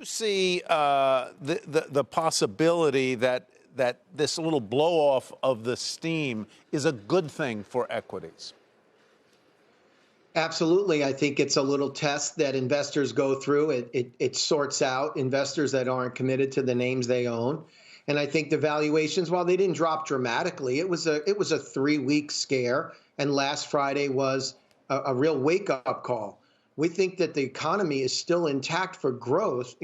See the possibility that this little blow off of the steam is a good thing for equities? Absolutely. I think it's a little test that investors go through. It sorts out investors that aren't committed to the names they own. And I think the valuations, while they didn't drop dramatically, it was a 3-week scare. And last Friday was a real wake up call. We think that the economy is still intact for growth,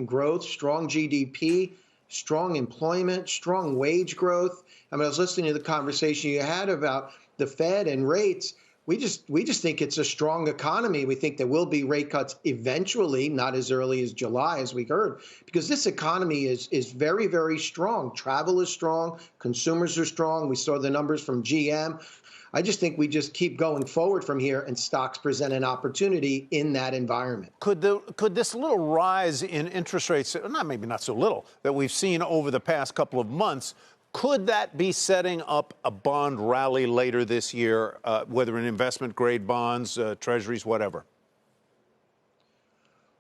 strong GDP, strong employment, strong wage growth. I mean, I was listening to the conversation you had about the Fed and rates. We just think it's a strong economy. We think there will be rate cuts eventually, not as early as July, as we heard, because this economy is very, very strong. Travel is strong. Consumers are strong. We saw the numbers from GM. I just think we just keep going forward from here, and stocks present an opportunity in that environment. Could this little rise in interest rates, maybe not so little, that we've seen over the past couple of months, could that be setting up a bond rally later this year, whether in investment-grade bonds, treasuries, whatever?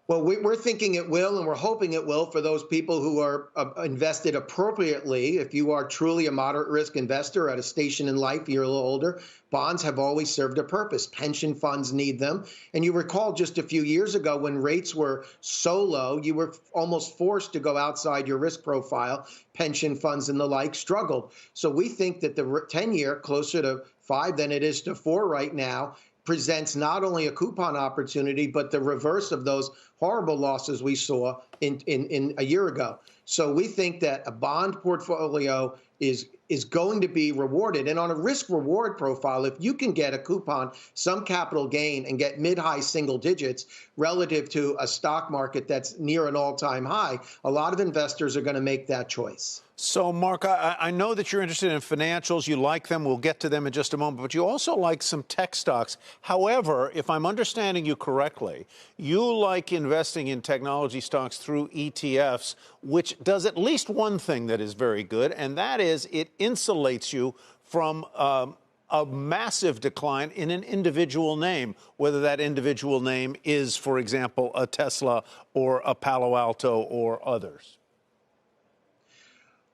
Well, we're thinking it will, and we're hoping it will for those people who are invested appropriately. If you are truly a moderate risk investor at a station in life, you're a little older, bonds have always served a purpose. Pension funds need them. And you recall just a few years ago when rates were so low, you were almost forced to go outside your risk profile. Pension funds and the like struggled. So we think that the 10-year, closer to 5 than it is to 4 right now, presents not only a coupon opportunity, but the reverse of those horrible losses we saw in a year ago. So we think that a bond portfolio is going to be rewarded. And on a risk-reward profile, if you can get a coupon, some capital gain, and get mid-high single digits relative to a stock market that's near an all-time high, a lot of investors are going to make that choice. So, Mark, I know that you're interested in financials. You like them. We'll get to them in just a moment. But you also like some tech stocks. However, if I'm understanding you correctly, you like investing in technology stocks through ETFs, which does at least one thing that is very good, and that is it insulates you from a massive decline in an individual name, whether that individual name is, for example, a Tesla or a Palo Alto or others.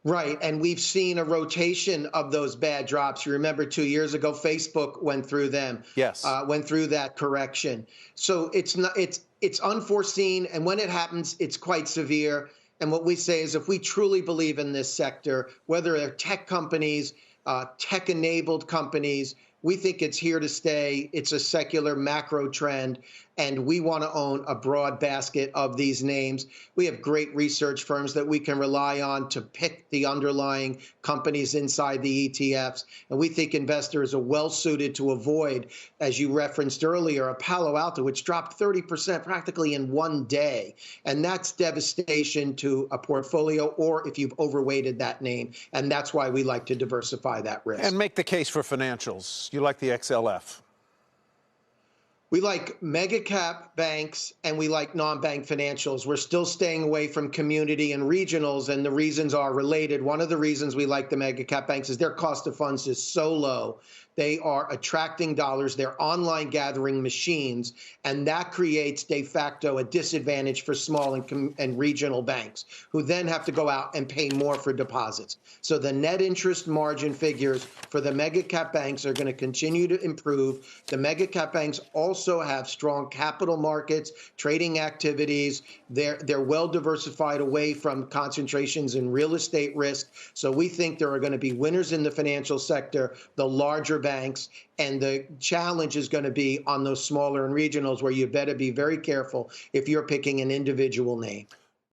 Right. And we've seen a rotation of those bad drops. You remember 2 years ago, Facebook went through them. Yes. Went through that correction. So it's unforeseen. And when it happens, it's quite severe. And what we say is if we truly believe in this sector, whether they're tech companies, tech-enabled companies, we think it's here to stay. It's a secular macro trend, and we want to own a broad basket of these names. We have great research firms that we can rely on to pick the underlying companies inside the ETFs, and we think investors are well suited to avoid, as you referenced earlier, a Palo Alto, which dropped 30% practically in one day, and that's devastation to a portfolio, or if you've overweighted that name, and that's why we like to diversify that risk. And make the case for financials. You like the XLF? We like mega cap banks and we like non-bank financials. We're still staying away from community and regionals, and the reasons are related. One of the reasons we like the mega cap banks is their cost of funds is so low. They are attracting dollars. They're online gathering machines, and that creates de facto a disadvantage for small and regional banks, who then have to go out and pay more for deposits. So the net interest margin figures for the mega cap banks are going to continue to improve. The mega cap banks also have strong capital markets, trading activities. They're well diversified away from concentrations in real estate risk. So we think there are going to be winners in the financial sector, the larger banks, and the challenge is going to be on those smaller and regionals, where you better be very careful if you're picking an individual name.